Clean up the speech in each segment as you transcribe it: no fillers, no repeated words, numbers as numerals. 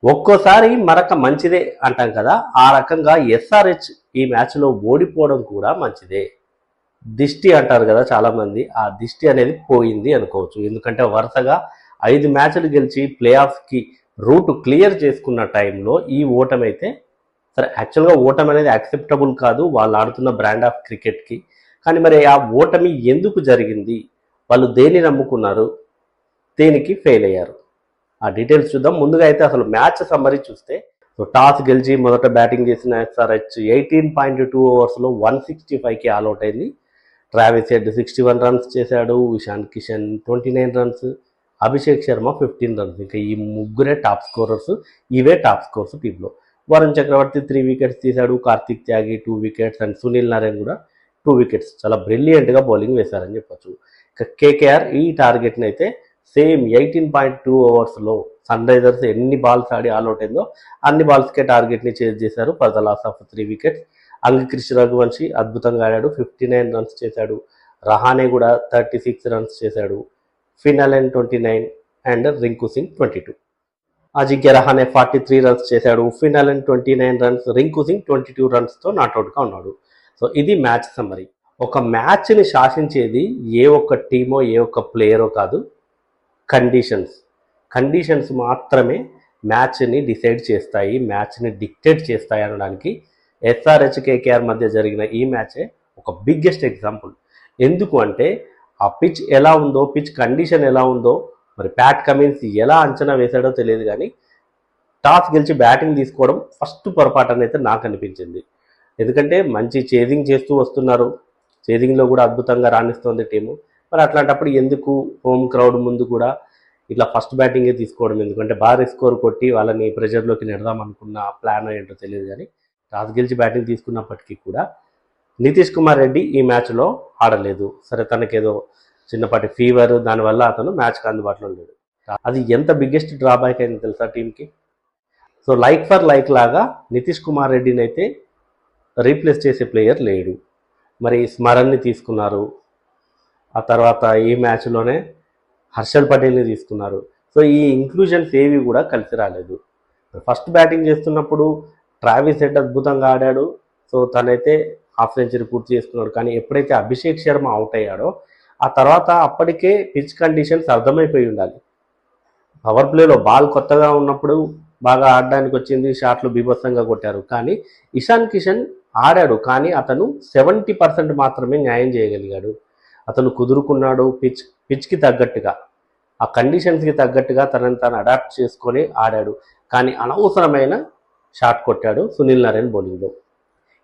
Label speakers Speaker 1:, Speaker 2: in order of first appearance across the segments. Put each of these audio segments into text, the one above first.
Speaker 1: ఒక్కోసారి మరక మంచిదే అంటాం కదా, ఆ రకంగా ఎస్ఆర్హెచ్ ఈ మ్యాచ్లో ఓడిపోవడం కూడా మంచిదే. దిష్టి అంటారు కదా చాలామంది, ఆ దిష్టి అనేది పోయింది అనుకోవచ్చు. ఎందుకంటే వరుసగా 5 మ్యాచ్లు గెలిచి ప్లే ఆఫ్కి రూట్ క్లియర్ చేసుకున్న టైంలో ఈ ఓటమి అయితే, సరే యాక్చువల్గా ఓటమి అనేది యాక్సెప్టబుల్ కాదు వాళ్ళు ఆడుతున్న బ్రాండ్ ఆఫ్ క్రికెట్కి. కానీ మరి ఆ ఓటమి ఎందుకు జరిగింది, వాళ్ళు దేన్ని నమ్ముకున్నారు, దేనికి ఫెయిల్ అయ్యారు, ఆ డీటెయిల్స్ చూద్దాం. ముందుగా అయితే అసలు మ్యాచ్ సమ్మరీ చూస్తే, సో టాస్ గెలిచి మొదట బ్యాటింగ్ చేసిన ఎస్ఆర్హెచ్ 18.2 ఓవర్స్లో 165కి ఆల్అౌట్ అయింది. ట్రావిస్ హెడ్ 61 రన్స్ చేశాడు, ఇషాన్ కిషన్ 29 రన్స్, అభిషేక్ శర్మ 15 రన్స్. ఇంకా ఈ ముగ్గురే టాప్ స్కోరర్స్, ఇవే టాప్ స్కోర్స్ టీంలో. వరుణ్ చక్రవర్తి 3 వికెట్స్ తీశాడు, కార్తిక్ త్యాగి 2 వికెట్స్ అండ్ సునీల్ నారాయణ్ కూడా 2 వికెట్స్. చాలా బ్రిలియంట్గా బౌలింగ్ వేశారని చెప్పొచ్చు. ఇక కేకేఆర్ ఈ టార్గెట్ని అయితే సేమ్ 18.2 ఓవర్స్లో సన్ రైజర్స్ ఎన్ని బాల్స్ ఆడి ఆల్అౌట్ అయిందో అన్ని బాల్స్కే టార్గెట్ని చేజ్ చేశారు for the loss of 3 wickets. Angkrish Raghuvanshi అద్భుతంగా ఆడాడు, 59 రన్స్ చేశాడు. రహానే కూడా 36 రన్స్ చేశాడు. Finn Allen 29 and Rinku Singh 22. Ajinkya Rahane 43 runs చేశాడు, Finn Allen 29 runs, Rinku Singh 22 రన్స్తో నాట్అవుట్గా ఉన్నాడు. సో ఇది మ్యాచ్ సమ్మరీ. ఒక మ్యాచ్ని శాసించేది ఏ ఒక్క టీమో ఏ ఒక్క ప్లేయరో కాదు, కండిషన్స్ మాత్రమే మ్యాచ్ని డిసైడ్ చేస్తాయి, మ్యాచ్ని డిక్టేట్ చేస్తాయి అనడానికి ఎస్ఆర్హెచ్ కేకేఆర్ మధ్య జరిగిన ఈ మ్యాచే ఒక బిగ్గెస్ట్ ఎగ్జాంపుల్. ఎందుకు అంటే ఆ పిచ్ ఎలా ఉందో, పిచ్ కండిషన్ ఎలా ఉందో మరి ప్యాట్ కమిన్స్ ఎలా అంచనా వేశాడో తెలియదు, కానీ టాస్ గెలిచి బ్యాటింగ్ తీసుకోవడం ఫస్ట్ పొరపాటు అయితే నాకు అనిపించింది. ఎందుకంటే మంచి చేజింగ్ చేస్తూ వస్తున్నారు, చేజింగ్లో కూడా అద్భుతంగా రాణిస్తోంది టీము. మరి అట్లాంటప్పుడు ఎందుకు హోమ్ క్రౌడ్ ముందు కూడా ఇట్లా ఫస్ట్ బ్యాటింగే తీసుకోవడం, ఎందుకంటే భారీ స్కోర్ కొట్టి వాళ్ళని ప్రెషర్లోకి నెడదాం అనుకున్న ప్లాన్ ఏంటో తెలియదు. కానీ టాస్ గెలిచి బ్యాటింగ్ తీసుకున్నప్పటికీ కూడా నితీష్ కుమార్ రెడ్డి ఈ మ్యాచ్లో ఆడలేదు. సరే తనకేదో చిన్నపాటి ఫీవర్, దానివల్ల అతను మ్యాచ్కి అందుబాటులో లేడు. అది ఎంత బిగ్గెస్ట్ డ్రాబ్యాక్ అయింది తెలుసా టీంకి. సో లైక్ ఫర్ లైక్ లాగా నితీష్ కుమార్ రెడ్డిని అయితే రీప్లేస్ చేసే ప్లేయర్ లేడు. మరి స్మరణ్ని తీసుకున్నారు, ఆ తర్వాత ఈ మ్యాచ్లోనే హర్షల్ పటేల్ని తీసుకున్నారు. సో ఈ ఇంక్లూజన్స్ ఏవి కూడా కలిసి రాలేదు. ఫస్ట్ బ్యాటింగ్ చేస్తున్నప్పుడు ట్రావిస్ హెడ్ అద్భుతంగా ఆడాడు, సో తనైతే హాఫ్ సెంచరీ పూర్తి చేసుకున్నాడు. కానీ ఎప్పుడైతే అభిషేక్ శర్మ అవుట్ అయ్యాడో ఆ తర్వాత అప్పటికే పిచ్ కండిషన్స్ అర్థమైపోయి ఉండాలి. పవర్ ప్లేలో బాల్ కొత్తగా ఉన్నప్పుడు బాగా ఆడడానికి వచ్చింది, షాట్లు బీభత్సంగా కొట్టారు. కానీ ఇషాన్ కిషన్ ఆడాడు, కానీ అతను 70% మాత్రమే న్యాయం చేయగలిగాడు. అతను కుదురుకున్నాడు, పిచ్కి తగ్గట్టుగా, ఆ కండిషన్స్కి తగ్గట్టుగా తనని తాను అడాప్ట్ చేసుకొని ఆడాడు. కానీ అనవసరమైన షాట్ కొట్టాడు సునీల్ నారాయణ్ బౌలింగ్లో.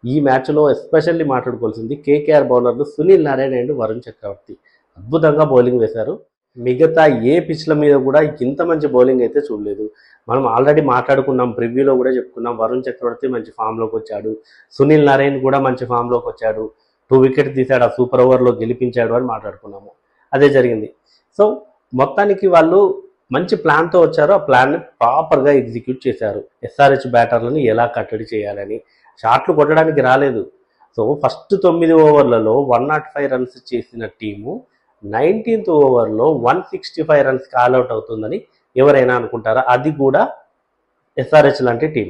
Speaker 1: ఈ మ్యాచ్లో ఎస్పెషల్లీ మాట్లాడుకోవాల్సింది కేకేఆర్ బౌలర్లు సునీల్ నారాయణ్ అండ్ వరుణ్ చక్రవర్తి అద్భుతంగా బౌలింగ్ వేశారు. మిగతా ఏ పిచ్ల మీద కూడా ఇంత మంచి బౌలింగ్ అయితే చూడలేదు. మనం ఆల్రెడీ మాట్లాడుకున్నాం, ప్రివ్యూలో కూడా చెప్పుకున్నాం, వరుణ్ చక్రవర్తి మంచి ఫామ్లోకి వచ్చాడు, సునీల్ నారాయణ్ కూడా మంచి ఫామ్లోకి వచ్చాడు, 2 వికెట్స్ తీశాడు, ఆ సూపర్ ఓవర్లో గెలిపించాడు అని మాట్లాడుకున్నాము. అదే జరిగింది. సో మొత్తానికి వాళ్ళు మంచి ప్లాన్తో వచ్చారు, ఆ ప్లాన్ని ప్రాపర్గా ఎగ్జిక్యూట్ చేశారు. ఎస్ఆర్హెచ్ బ్యాటర్లను ఎలా కట్టడి చేయాలని, షాట్లు కొట్టడానికి రాలేదు. సో ఫస్ట్ 9 ఓవర్లలో 105 రన్స్ చేసిన టీము 19th ఓవర్లో 165 రన్స్కి ఆల్అౌట్ అవుతుందని ఎవరైనా అనుకుంటారా? అది కూడా ఎస్ఆర్హెచ్ లాంటి టీం.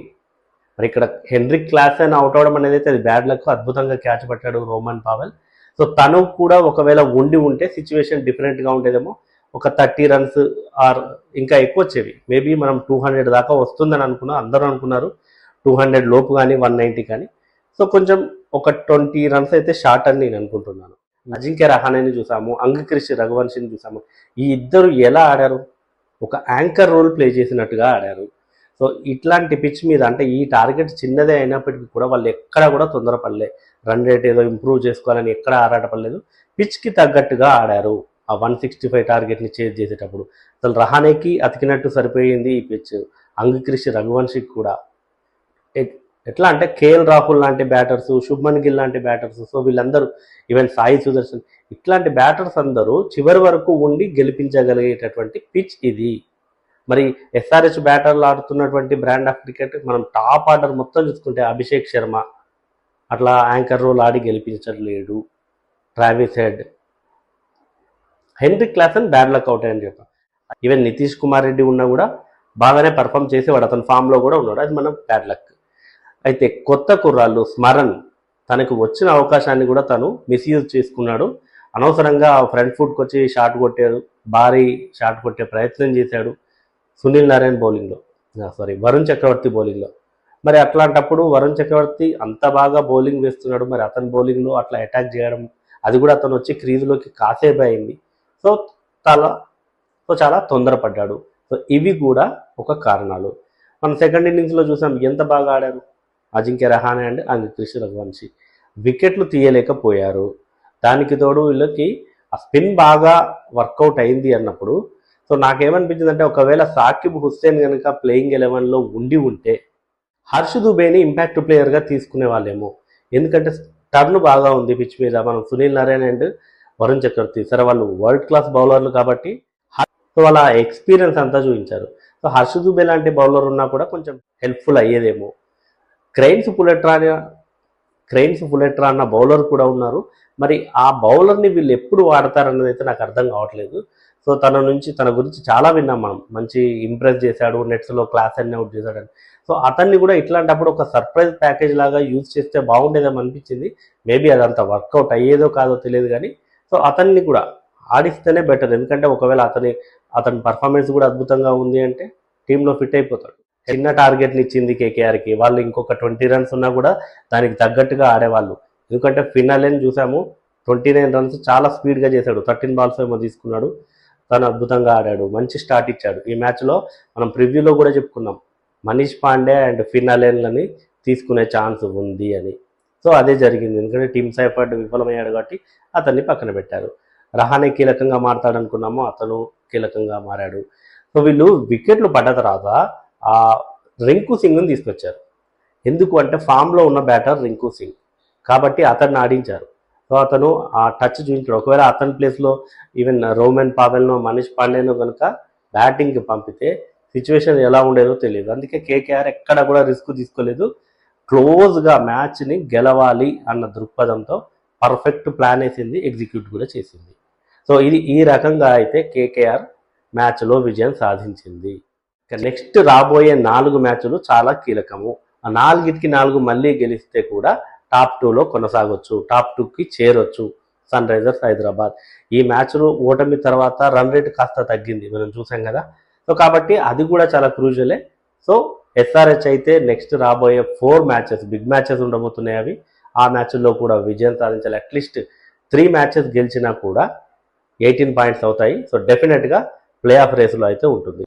Speaker 1: మరి ఇక్కడ హెన్రిక్ క్లాసెన్ అవుట్ అవడం అనేది అయితే అది బ్యాడ్ లక్, అద్భుతంగా క్యాచ్ పట్టాడు రోమన్ పావెల్. సో తను కూడా ఒకవేళ ఉంటే సిచ్యువేషన్ డిఫరెంట్గా ఉండేదేమో, ఒక 30 రన్స్ ఆర్ ఇంకా ఎక్కువ వచ్చేవి. మేబీ మనం 200 దాకా వస్తుందని అనుకున్నాం, అందరూ అనుకున్నారు 200 లోపు కానీ 190 కానీ. సో కొంచెం ఒక 20 రన్స్ అయితే షార్ట్ అని నేను అనుకుంటున్నాను. అజింక్య రహానేని చూసాము, అంగిక్రిష్ రఘువంశీని చూసాము. ఈ ఇద్దరు ఎలా ఆడారు, ఒక యాంకర్ రోల్ ప్లే చేసినట్టుగా ఆడారు. సో ఇట్లాంటి పిచ్ మీద, అంటే ఈ టార్గెట్ చిన్నదే అయినప్పటికీ కూడా వాళ్ళు ఎక్కడా కూడా తొందరపడలే, రన్ రేట్ ఏదో ఇంప్రూవ్ చేసుకోవాలని ఎక్కడా ఆరాటపడలేదు, పిచ్కి తగ్గట్టుగా ఆడారు. ఆ 165 టార్గెట్ని చేజ్ చేసేటప్పుడు అసలు రహానేకి అతికినట్టు సరిపోయింది ఈ పిచ్, అంగిక్రిష్ రఘువంశీకి కూడా. ఎట్లా అంటే కేఎల్ రాహుల్ లాంటి బ్యాటర్స్, శుభ్మన్ గిల్ లాంటి బ్యాటర్స్, సో వీళ్ళందరూ, ఈవెన్ సాయి సుదర్శన్, ఇట్లాంటి బ్యాటర్స్ అందరూ చివరి వరకు ఉండి గెలిపించగలిగేటటువంటి పిచ్ ఇది. మరి ఎస్ఆర్హెచ్ బ్యాటర్లు ఆడుతున్నటువంటి బ్రాండ్ ఆఫ్ క్రికెట్ మనం టాప్ ఆర్డర్ మొత్తం చూసుకుంటే అభిషేక్ శర్మ అట్లా యాంకర్ రోల్ ఆడి గెలిపించలేడు, Travis Head, Heinrich Klaasen bad luck out అని చెప్పాను. ఈవెన్ నితీష్ కుమార్ రెడ్డి ఉన్నా కూడా బాగానే పర్ఫామ్ చేసి వాడు అతని ఫామ్లో కూడా ఉన్నాడు, అది మనం బ్యాడ్ లక్. అయితే కొత్త కుర్రాళ్ళు స్మరణ్ తనకు వచ్చిన అవకాశాన్ని కూడా తను మిస్యూజ్ చేసుకున్నాడు. అనవసరంగా ఫ్రంట్ ఫుట్కి వచ్చి షాట్ కొట్టాడు, భారీ షాట్ కొట్టే ప్రయత్నం చేశాడు సునీల్ నారాయణ్ బౌలింగ్లో, వరుణ్ చక్రవర్తి బౌలింగ్లో. మరి అట్లాంటప్పుడు వరుణ్ చక్రవర్తి అంత బాగా బౌలింగ్ వేస్తున్నాడు, మరి అతని బౌలింగ్లో అట్లా అటాక్ చేయడం, అది కూడా అతను వచ్చి క్రీజులోకి కాసేపు అయింది. సో చాలా తొందరపడ్డాడు. సో ఇవి కూడా ఒక కారణాలు. మనం సెకండ్ ఇన్నింగ్స్లో చూసాం ఎంత బాగా ఆడారు అజింక్య రహానే అండ్ అంకిత్ రఘువంశీ, వికెట్లు తీయలేకపోయారు. దానికి తోడు వీళ్ళకి ఆ స్పిన్ బాగా వర్కౌట్ అయింది అన్నప్పుడు సో నాకేమనిపించింది అంటే ఒకవేళ సాకిబ్ హుస్సేన్ కనుక ప్లేయింగ్ 11లో ఉండి ఉంటే హర్ష్ దుబేని ఇంపాక్ట్ ప్లేయర్గా తీసుకునే వాళ్ళేమో. ఎందుకంటే టర్న్ బాగా ఉంది పిచ్ మీద. మనం సునీల్ నారాయణ్ అండ్ వరుణ్ చక్రవర్తి సరే వాళ్ళు వరల్డ్ క్లాస్ బౌలర్లు కాబట్టి సో వాళ్ళ ఎక్స్పీరియన్స్ అంతా చూపించారు. సో హర్ష్ దుబే లాంటి బౌలర్ ఉన్నా కూడా కొంచెం హెల్ప్ఫుల్ అయ్యేదేమో. క్రెయిన్స్ పులెట్రా అన్న బౌలర్ కూడా ఉన్నారు. మరి ఆ బౌలర్ని వీళ్ళు ఎప్పుడు వాడతారన్నది అయితే నాకు అర్థం కావట్లేదు. సో తన గురించి చాలా విన్నాం మనం, మంచి ఇంప్రెస్ చేశాడు, నెట్స్లో క్లాస్ అన్ని అవుట్ చేశాడని. సో అతన్ని కూడా ఇట్లాంటప్పుడు ఒక సర్ప్రైజ్ ప్యాకేజ్ లాగా యూజ్ చేస్తే బాగుండేదేమో అనిపించింది. మేబీ అదంతా వర్కౌట్ అయ్యేదో కాదో తెలియదు కానీ సో అతన్ని కూడా ఆడిస్తేనే బెటర్. ఎందుకంటే ఒకవేళ అతని పర్ఫార్మెన్స్ కూడా అద్భుతంగా ఉంది అంటే టీంలో ఫిట్ అయిపోతాడు. చిన్న టార్గెట్ని ఇచ్చింది కేకేఆర్కి, వాళ్ళు ఇంకొక 20 రన్స్ ఉన్నా కూడా దానికి తగ్గట్టుగా ఆడేవాళ్ళు. ఎందుకంటే ఫినాలేని చూసాము, 29 రన్స్ చాలా స్పీడ్గా చేశాడు, 13 బాల్స్ ఏమో తీసుకున్నాడు. తను అద్భుతంగా ఆడాడు, మంచి స్టార్ట్ ఇచ్చాడు. ఈ మ్యాచ్లో మనం ప్రివ్యూలో కూడా చెప్పుకున్నాం మనీష్ పాండే అండ్ ఫినాలేన్లని తీసుకునే ఛాన్స్ ఉంది అని. సో అదే జరిగింది, ఎందుకంటే టీమ్ సైఫర్డ్ విఫలమయ్యాడు కాబట్టి అతన్ని పక్కన పెట్టారు. రహానే కీలకంగా మారతాడనుకున్నాము, అతను కీలకంగా మారాడు. సో వీళ్ళు వికెట్లు పడ్డ తర్వాత ఆ రింకు సింగ్ని తీసుకొచ్చారు. ఎందుకు అంటే ఫామ్లో ఉన్న బ్యాటర్ రింకు సింగ్ కాబట్టి అతన్ని ఆడించారు. సో అతను ఆ టచ్ చూపించాడు. ఒకవేళ అతని ప్లేస్లో ఈవెన్ రోమన్ పావెల్నో మనీష్ పాండేనో కనుక బ్యాటింగ్కి పంపితే సిచ్యువేషన్ ఎలా ఉండేదో తెలియదు. అందుకే కేకేఆర్ ఎక్కడ కూడా రిస్క్ తీసుకోలేదు. క్లోజ్గా మ్యాచ్ని గెలవాలి అన్న దృక్పథంతో పర్ఫెక్ట్ ప్లాన్ వేసింది, ఎగ్జిక్యూట్ కూడా చేసింది. సో ఈ రకంగా అయితే కేకేఆర్ మ్యాచ్లో విజయం సాధించింది. నెక్స్ట్ రాబోయే 4 మ్యాచ్లు చాలా కీలకము. ఆ 4కి 4 మళ్ళీ గెలిస్తే కూడా టాప్ 2లో కొనసాగొచ్చు, టాప్ 2కి చేరొచ్చు సన్ రైజర్స్ హైదరాబాద్. ఈ మ్యాచ్లో ఓటమి తర్వాత రన్ రేట్ కాస్త తగ్గింది, మనం చూసాం కదా. సో కాబట్టి అది కూడా చాలా క్రూషియలే. సో ఎస్ఆర్హెచ్ అయితే నెక్స్ట్ రాబోయే 4 మ్యాచెస్ బిగ్ మ్యాచెస్ ఉండబోతున్నాయి. అవి ఆ మ్యాచ్ల్లో కూడా విజయం సాధించాలి. అట్లీస్ట్ 3 మ్యాచెస్ గెలిచినా కూడా 18 పాయింట్స్ అవుతాయి. సో డెఫినెట్గా ప్లే ఆఫ్ రేస్లో అయితే ఉంటుంది.